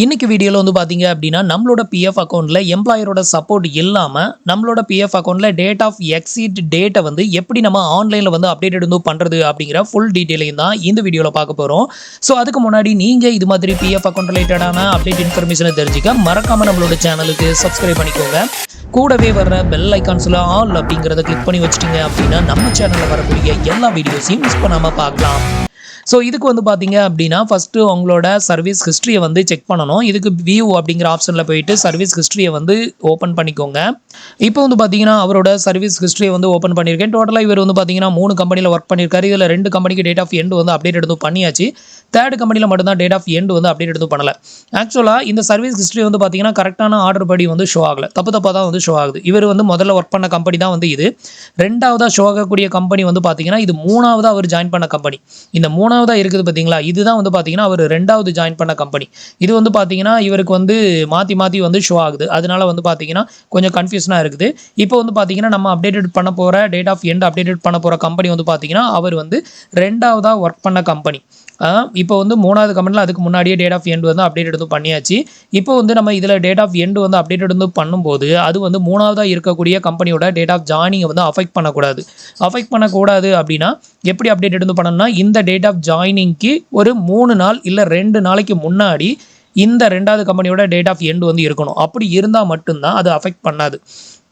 இன்னைக்கு வீடியோல வந்து பாத்தீங்க அப்படின்னா நம்மளோட பிஎஃப் அக்கௌண்ட்ல எம்ப்ளாயரோட சப்போர்ட் இல்லாம நம்மளோட பிஎஃப் அக்கௌண்ட்ல டேட் ஆஃப் எக்ஸிட் டேட்டை வந்து எப்படி நம்ம ஆன்லைன்ல வந்து அப்டேட் வந்து பண்றது அப்படிங்கிற ஃபுல் டீடைலையும் தான் இந்த வீடியோல பார்க்க போறோம். ஸோ அதுக்கு முன்னாடி நீங்க இது மாதிரி பிஎஃப் அக்கௌண்ட் ரிலேட்டடான அப்டேட் இன்ஃபர்மேஷனை தெரிஞ்சுக்க மறக்காம நம்மளோட சேனலுக்கு சப்ஸ்கிரைப் பண்ணிக்கோங்க. கூடவே வர்ற பெல் ஐக்கான்ஸ்ல ஆல் அப்படிங்கிறத கிளிக் பண்ணி வச்சிட்டீங்க அப்படின்னா நம்ம சேனல்ல வரக்கூடிய எல்லா வீடியோஸையும் மிஸ் பண்ணாம பார்க்கலாம். ஸோ இதுக்கு வந்து பார்த்தீங்க அப்படின்னா ஃபஸ்ட்டு உங்களோட சர்வீஸ் ஹிஸ்ட்ரியை வந்து செக் பண்ணணும். இதுக்கு வியூ அப்படிங்கிற ஆப்ஷனில் போயிட்டு சர்வீஸ் ஹிஸ்ட்ரியை வந்து ஓப்பன் பண்ணிக்கோங்க. இப்போ வந்து பார்த்தீங்கன்னா அவரோட சர்வீஸ் ஹிஸ்ட்ரியை வந்து ஓப்பன் பண்ணியிருக்கேன். டோட்டலாக இவர் வந்து பார்த்தீங்கன்னா 3 கம்பெனியில் ஒர்க் பண்ணியிருக்காரு. இதில் 2 கம்பெனிக்கு டேட் ஆஃப் எண்ட் வந்து அப்டேட் எடுத்து பண்ணியாச்சு. 3rd கம்பெனியில் மட்டும்தான் டேட் ஆஃப் எண்ட் வந்து அப்டேட் எடுத்து பண்ணலை. ஆக்சுவலாக இந்த சர்வீஸ் ஹிஸ்ட்ரி வந்து பார்த்தீங்கன்னா கரெக்டான ஆர்டர் படி வந்து ஷோ ஆகலை, தப்பாக தான் வந்து ஷோ ஆகுது. இவர் வந்து முதல்ல ஒர்க் பண்ண கம்பெனி தான் வந்து இது. 2வதாக ஷோ ஆகக்கூடிய கம்பெனி வந்து பார்த்தீங்கன்னா இது 3வதாக அவர் ஜாயின் பண்ண கம்பெனி. இந்த 3வதாக இருக்குது பார்த்தீங்களா, இதுதான் வந்து பார்த்தீங்கன்னா அவர் 2வது ஜாயின் பண்ண கம்பெனி. இது வந்து பார்த்தீங்கன்னா இவருக்கு வந்து மாற்றி வந்து ஷோ ஆகுது. அதனால வந்து பார்த்தீங்கன்னா கொஞ்சம் கன்ஃபியூஷனாக இருக்குது. இப்போ வந்து பார்த்தீங்கன்னா நம்ம அப்டேட் பண்ண போகிற டேட் ஆஃப் எண்ட் அப்டேட் பண்ண போகிற கம்பெனி வந்து பார்த்தீங்கன்னா அவர் வந்து 2வதாக ஒர்க் பண்ண கம்பெனி. இப்போ வந்து 3வது கம்பெனியில் அதுக்கு முன்னாடியே டேட் ஆஃப் எண்ட் வந்து அப்டேட் எடுத்து பண்ணியாச்சு. இப்போ வந்து நம்ம இதில் டேட் ஆஃப் எண்ட் வந்து அப்டேட் எடுத்து பண்ணும்போது அது வந்து 3வதாக இருக்கக்கூடிய கம்பெனியோட டேட் ஆஃப் ஜாயினிங்கை வந்து அஃபெக்ட் பண்ணக்கூடாது அப்படின்னா எப்படி அப்டேட் எடுத்து பண்ணணும்னா இந்த டேட் ஆஃப் ஜாயினிங்க்கு ஒரு 3 நாள் இல்லை 2 நாளைக்கு முன்னாடி இந்த 2வது கம்பெனியோட டேட் ஆஃப் எண்ட் வந்து இருக்கணும். அப்படி இருந்தால் மட்டும்தான் அது அஃபெக்ட் பண்ணாது.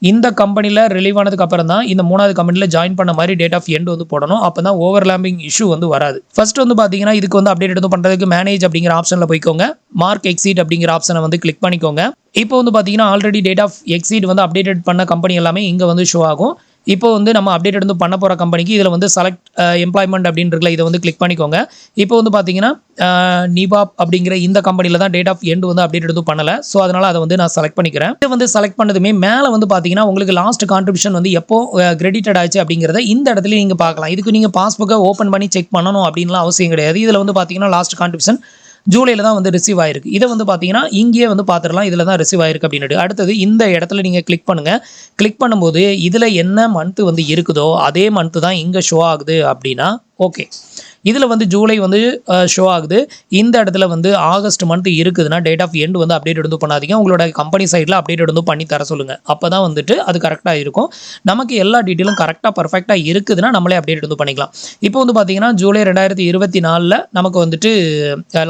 இந்த கம்பெனியில் ரிலீவ் ஆனதுக்கு அப்புறம் தான் இந்த 3வது கம்பெனியில் ஜாயின் பண்ண மாதிரி டேட் ஆஃப் எண்ட் வந்து போடணும். அப்போ தான் ஓவர்லாப்பிங் இஷ்யூ வந்து வராது. ஃபர்ஸ்ட் வந்து பார்த்தீங்கன்னா இதுக்கு வந்து அப்டேட் எடுத்து பண்ணுறதுக்கு மேனேஜ் அப்படிங்கிற ஆப்ஷனில் போய்க்கோங்க. மார்க் எக்ஸீட் அப்படிங்கிற ஆப்ஷனை வந்து கிளிக் பண்ணிக்கோங்க. இப்போ வந்து பார்த்தீங்கன்னா ஆல்ரெடி டேட் ஆஃப் எக்ஸீட் வந்து அப்டேட் பண்ண கம்பெனி எல்லாமே இங்கே வந்து ஷோ ஆகும். இப்போ வந்து நம்ம அப்டேட் வந்து பண்ண போகிற கம்பெனிக்கு இதில் வந்து செலக்ட் எம்ப்ளாய்மெண்ட் அப்படின்னு இருக்குல்ல, இதை வந்து கிளிக் பண்ணிக்கோங்க. இப்போ வந்து பார்த்தீங்கன்னா நிபாப் அப்படிங்கிற இந்த கம்பெனியில் தான் டேட் ஆஃப் எண்ட் வந்து அப்டேட் எடுத்து பண்ணலை. ஸோ அதனால் அதை வந்து நான் செலக்ட் பண்ணிக்கிறேன். இதை வந்து செலக்ட் பண்ணதுமே மேலே வந்து பார்த்தீங்கன்னா உங்களுக்கு லாஸ்ட் கான்ட்ரிபியூஷன் வந்து எப்போ கிரெடிட்டட் ஆச்சு அப்படிங்கிறத இந்த இடத்துல நீங்கள் பார்க்கலாம். இதுக்கு நீங்கள் பாஸ்புக்கை ஓப்பன் பண்ணி செக் பண்ணணும் அப்படின்லாம் அவசியம் கிடையாது. இதில் வந்து பார்த்தீங்கன்னா லாஸ்ட் கான்ட்ரிபியூஷன் ஜூலையில் தான் வந்து ரிசீவ் ஆயிருக்கு. இதை வந்து பார்த்தீங்கன்னா இங்கேயே வந்து பார்த்துடலாம் இதில் தான் ரிசீவ் ஆயிருக்கு அப்படின்னு. அடுத்தது இந்த இடத்துல நீங்கள் கிளிக் பண்ணுங்கள். கிளிக் பண்ணும்போது இதில் என்ன மந்த்து வந்து இருக்குதோ அதே மந்த்து தான் இங்கே ஷோ ஆகுது அப்படின்னா ஓகே. இதில் வந்து ஜூலை வந்து ஷோ ஆகுது. இந்த இடத்துல வந்து ஆகஸ்ட் மந்த் இருக்குதுன்னா டேட் ஆஃப் எண்ட் வந்து அப்டேட் எடுத்து பண்ணாதீங்க. உங்களோட கம்பெனி சைடில் அப்டேட் எடுத்து பண்ணி தர சொல்லுங்கள். அப்போ தான் வந்துட்டு அது கரெக்டாக இருக்கும். நமக்கு எல்லா டீட்டெயிலும் கரெக்டாக பர்ஃபெக்டாக இருக்குதுன்னா நம்மளே அப்டேட் எடுத்து பண்ணிக்கலாம். இப்போ வந்து பார்த்தீங்கன்னா ஜூலை 2024 நமக்கு வந்துட்டு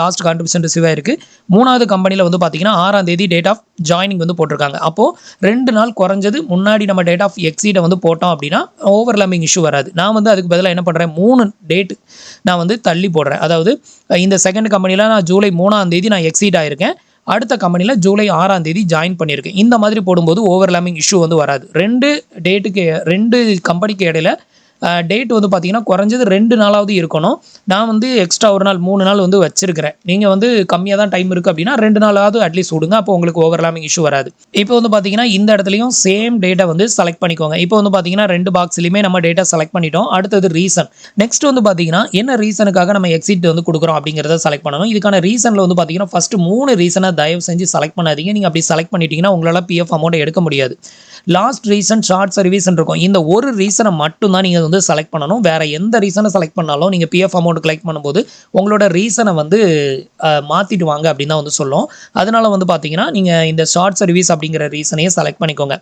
லாஸ்ட் கான்ட்ரிபியூஷன் ரிசீவ் ஆயிருக்கு. 3வது கம்பெனியில் வந்து பார்த்தீங்கன்னா 6ஆம் தேதி டேட் ஆஃப் ஜாயினிங் வந்து போட்டிருக்காங்க. அப்போது 2 நாள் குறைஞ்சது முன்னாடி நம்ம டேட் ஆஃப் எக்ஸீடை வந்து போட்டோம் அப்படின்னா ஓவர்லாப்பிங் இஷ்யூ வராது. நான் வந்து அதுக்கு பதிலாக என்ன பண்ணுறேன், 3 டேட் நான் வந்து தள்ளி போடுறேன். அதாவது இந்த செகண்ட் கம்பெனியில் நான் ஜூலை 3ஆம் தேதி நான் எக்ஸீட் ஆயிருக்கேன். அடுத்த கம்பெனியில் ஜூலை 6ஆம் தேதி ஜாயின் பண்ணியிருக்கேன். இந்த மாதிரி போடும்போது ஓவர்லாப்பிங் இஷ்யூ வந்து வராது. 2 கம்பெனிக்கு இடையில டேட் வந்து பார்த்தீங்கன்னா குறைஞ்சது 2 நாளாவது இருக்கணும். நான் வந்து எக்ஸ்ட்ரா ஒரு நாள் 3 நாள் வந்து வச்சிருக்கிறேன். நீங்கள் வந்து கம்மியாக தான் டைம் இருக்குது அப்படின்னா 2 நாளாவது அட்லீஸ்ட் விடுங்க. அப்போ உங்களுக்கு ஓவர்லாப்பிங் இஷ்யூ வராது. இப்போ வந்து பார்த்தீங்கன்னா இந்த இடத்துலையும் சேம் டேட்டை வந்து செலக்ட் பண்ணிக்கோங்க. இப்போ வந்து பார்த்தீங்கன்னா 2 பாக்ஸ்லையுமே நம்ம டேட்டா செலக்ட் பண்ணிட்டோம். அடுத்தது ரீசன். நெக்ஸ்ட் வந்து பார்த்தீங்கன்னா என்ன ரீசனுக்காக நம்ம எக்ஸிட் வந்து கொடுக்குறோம் அப்படிங்கிறத செலக்ட் பண்ணணும். இதுக்கான ரீசனில் வந்து பார்த்தீங்கன்னா ஃபர்ஸ்ட் 3 ரீசனை தயவு செஞ்சு செலக்ட் பண்ணாதீங்க. நீங்கள் அப்படி செலக்ட் பண்ணிட்டீங்கன்னா உங்களால் பிஎஃப் அமௌண்ட்டை எடுக்க முடியாது. லாஸ்ட் ரீசன், ஷார்ட் சர்வீஸ் இருக்கும். இந்த ஒரு ரீசனை மட்டும் தான் நீங்கள் வந்து செலக்ட் பண்ணணும். வேற எந்த ரீசனை செலக்ட் பண்ணாலும் நீங்கள் பிஎஃப் அமௌண்ட் கலெக்ட் பண்ணும்போது உங்களோட ரீசனை வந்து மாற்றிட்டு வாங்க அப்படின்னு தான் வந்து சொல்லும். அதனால வந்து பார்த்தீங்கன்னா நீங்கள் இந்த ஷார்ட் சர்வீஸ் அப்படிங்கிற ரீசனையே செலக்ட் பண்ணிக்கோங்க.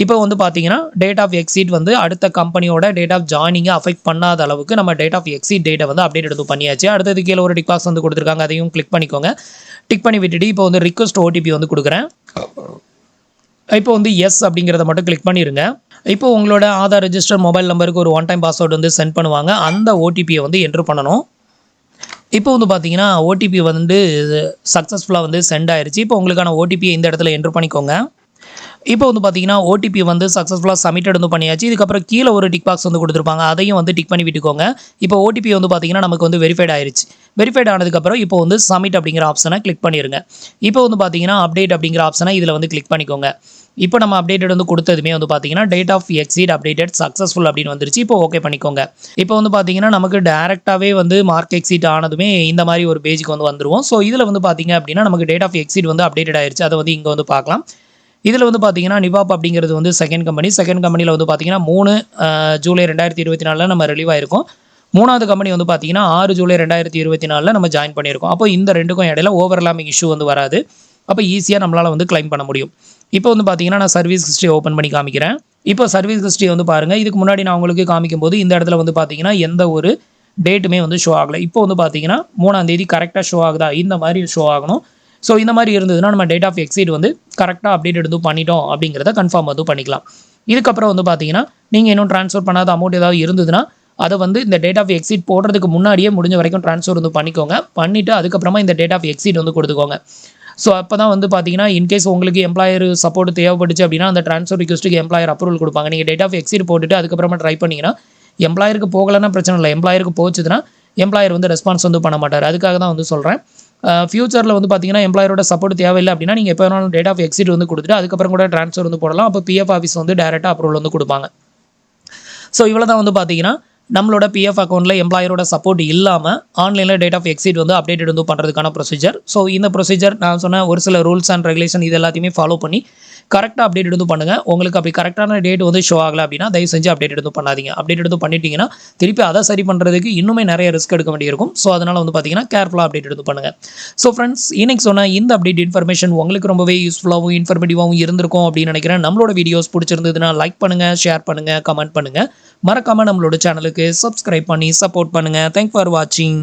இப்போ வந்து பார்த்தீங்கன்னா டேட் ஆஃப் எக்ஸீட் வந்து அடுத்த கம்பெனியோட டேட் ஆஃப் ஜாயினிங்கை அஃபெக்ட் பண்ணாத அளவுக்கு நம்ம டேட் ஆஃப் எக்ஸீட் டேட்டை வந்து அப்டேட் எடுத்து பண்ணியாச்சு. அடுத்தது கீழே ஒரு டிக் பாக்ஸ் வந்து கொடுத்துருக்காங்க, அதையும் கிளிக் பண்ணிக்கோங்க. டிக் பண்ணி விட்டுட்டு இப்போ வந்து ரிக்வெஸ்ட் ஓடிபி வந்து கொடுக்குறேன். இப்போ வந்து எஸ் அப்படிங்கிறத மட்டும் கிளிக் பண்ணிடுங்க. இப்போ உங்களோட ஆதார் ரெஜிஸ்டர் மொபைல் நம்பருக்கு ஒரு 1 டைம் பாஸ்வேர்டு வந்து சென்ட் பண்ணுவாங்க. அந்த ஓடிபியை வந்து என்ட்ரு பண்ணணும். இப்போ வந்து பார்த்தீங்கன்னா ஓடிபி வந்து சக்ஸஸ்ஃபுல்லாக வந்து சென்ட் ஆயிடுச்சு. இப்போ உங்களுக்கான ஓடிபியை இந்த இடத்துல என்ட்ரு பண்ணிக்கோங்க. இப்போ வந்து பார்த்தீங்கன்னா ஓடிபி வந்து சக்ஸஸ்ஃபுல்லாக சப்மிட்டட் வந்து பண்ணியாச்சு. இதுக்கப்புறம் கீழே ஒரு டிக் பாக்ஸ் வந்து கொடுத்துருப்பாங்க, அதையும் வந்து டிக் பண்ணி விட்டுக்கோங்க. இப்போ ஓடிபி வந்து பார்த்தீங்கன்னா நமக்கு வந்து வெரிஃபைட் ஆயிடுச்சு. வெரிஃபைட் ஆனதுக்கப்புறம் இப்போ வந்து சப்மிட் அப்படிங்கிற ஆப்ஷனை கிளிக் பண்ணிடுங்க. இப்போ வந்து பார்த்தீங்கன்னா அப்டேட் அப்படிங்கிற ஆப்ஷனை இதில் வந்து கிளிக் பண்ணிக்கோங்க. இப்போ நம்ம அப்டேட்டட் வந்து கொடுத்ததுமே வந்து பார்த்தீங்கன்னா date of exit updated successful அப்படின்னு வந்துருச்சு. இப்போ ஓகே பண்ணிக்கோங்க. இப்போ வந்து பார்த்தீங்கன்னா நமக்கு டேரெக்டாகவே வந்து மார்க் எக்ஸீட் ஆனதுமே இந்த மாதிரி ஒரு பேஜுக்கு வந்து வந்துருவோம். ஸோ இதில் வந்து பார்த்தீங்க அப்படின்னா நமக்கு டேட் ஆஃப் எக்ஸீட் வந்து அப்டேட்டட் ஆயிடுச்சு. அதை வந்து இங்கே வந்து பார்க்கலாம். இதில் வந்து பார்த்தீங்கன்னா நிவாப் அப்படிங்கிறது வந்து செகண்ட் கம்பெனியில் வந்து பார்த்தீங்கன்னா 3 ஜூலை 2024 நம்ம ரிலீவ் ஆயிருக்கும். மூணாவது கம்பெனி வந்து பார்த்தீங்கன்னா 6 ஜூலை 2024 நம்ம ஜாயின் பண்ணியிருக்கோம். அப்போ இந்த 2க்கும் இடையில ஓவர்லாப்பிங் இஷ்யூ வந்து வராது. அப்போ ஈஸியாக நம்மளால் வந்து கிளைம் பண்ண முடியும். இப்போ வந்து பார்த்தீங்கன்னா நான் சர்வீஸ் ஹிஸ்ட்ரி ஓப்பன் பண்ணி காமிக்கிறேன். இப்போ சர்வீஸ் ஹிஸ்ட்ரி வந்து பாருங்கள். இதுக்கு முன்னாடி நான் உங்களுக்கு காமிக்கும்போது இந்த இடத்துல வந்து பார்த்தீங்கன்னா எந்த ஒரு டேட்டுமே வந்து ஷோ ஆகலை. இப்போ வந்து பார்த்தீங்கன்னா 3ஆம் தேதி கரெக்டாக ஷோ ஆகுதா, இந்த மாதிரி ஷோ ஆகணும். ஸோ இந்த மாதிரி இருந்ததுன்னா நம்ம டேட் ஆஃப் எக்ஸீட் வந்து கரெக்டாக அப்டேட் எடுத்து பண்ணிட்டோம் அப்படிங்கிறத கன்ஃபார்ம் வந்து பண்ணிக்கலாம். இதுக்கப்புறம் வந்து பார்த்தீங்கன்னா நீங்கள் இன்னும் ட்ரான்ஸ்ஃபர் பண்ணாத அமௌண்ட் ஏதாவது இருந்ததுன்னா அதை வந்து இந்த டேட் ஆஃப் எக்ஸீட் போடுறதுக்கு முன்னாடியே முடிஞ்ச வரைக்கும் ட்ரான்ஸ்ஃபர் வந்து பண்ணிக்கோங்க. பண்ணிவிட்டு அதுக்கப்புறமா இந்த டேட் ஆஃப் எக்ஸீட் வந்து கொடுத்துக்கோங்க. ஸோ அப்போ தான் வந்து பார்த்தீங்கன்னா இன்கேஸ் உங்களுக்கு எம்ப்ளாயர் சப்போர்ட் தேவைப்பட்டுச்சு அப்படின்னா அந்த ட்ரான்ஸ்ஃபர் ரிக்வெஸ்ட்டுக்கு எம்ப்ளாயர் அப்ரூவல் கொடுப்பாங்க. நீங்கள் டேட் ஆஃப் எக்ஸீட் போட்டுட்டு அதுக்கப்புறமா ட்ரை பண்ணிங்கன்னா எம்ப்ளாயருக்கு போகலைன்னா பிரச்சனை இல்லை. எம்ப்ளாயருக்கு போச்சுன்னா எம்ப்ளாயர் வந்து ரெஸ்பான்ஸ் வந்து பண்ண மாட்டார். அதுக்காக தான் வந்து சொல்கிறேன். ஃபியூச்சரில் வந்து பார்த்தீங்கன்னா எம்ப்ளாயரோட சப்போர்ட் தேவையில்லை அப்படின்னா நீங்கள் எப்போ வேணாலும் டேட் ஆஃப் எக்ஸீட் வந்து கொடுத்துட்டு அதுக்கப்புறம் கூட ட்ரான்ஸ்ஃபர் வந்து போடலாம். அப்போ பிஎஃப் ஆஃபீஸ் வந்து டேரெக்டாக அப்ரூவல் வந்து கொடுப்பாங்க. ஸோ இவ்வளோ தான் வந்து பார்த்தீங்கன்னா நம்மளோட பிஎஃப் அக்கௌண்ட்டில் எம்ப்ளாயரோட சப்போர்ட் இல்லாமல் ஆன்லைனில் டேட் ஆஃப் எக்ஸீட் வந்து அப்டேட் வந்து பண்ணுறதுக்கான ப்ரொசீஜர். ஸோ இந்த ப்ரொசீஜர் நான் சொன்ன ஒரு சில ரூல்ஸ் அண்ட் ரெகுலேஷன் இது எல்லாத்தையுமே ஃபாலோ பண்ணி கரெக்டாக அப்டேட் எடுத்து பண்ணுங்கள். உங்களுக்கு அப்படி கரெக்டான டேட் வந்து ஷோ ஆகலை அப்படின்னா தயவு செஞ்சு அப்டேட் எடுத்து பண்ணாதீங்க. அப்டேட் எடுத்து பண்ணிட்டீங்கன்னா திருப்பி அதை சரி பண்ணுறதுக்கு இன்னுமே நிறைய ரிஸ்க் எடுக்க வேண்டியிருக்கும். ஸோ அதனால் வந்து பார்த்தீங்கன்னா கேர்ஃபுல்லாக அப்டேட் எடுத்து பண்ணுங்கள். ஸோ ஃப்ரெண்ட்ஸ், இன்னைக்கு சொன்ன இந்த அப்டேட் இன்ஃபர்மேஷன் உங்களுக்கு ரொம்பவே யூஸ்ஃபுல்லாகவும் இன்ஃபர்மேட்டிவாகவும் இருந்திருக்கும் அப்படின்னு நினைக்கிறேன். நம்மளோட வீடியோஸ் பிடிச்சிருந்ததுன்னா லைக் பண்ணுங்கள், ஷேர் பண்ணுங்கள், கமெண்ட் பண்ணுங்கள். மறக்காமல் நம்மளோட சேனலுக்கு சப்ஸ்கிரைப் பண்ணி சப்போர்ட் பண்ணுங்கள். தேங்க்ஸ் ஃபார் வாட்சிங்.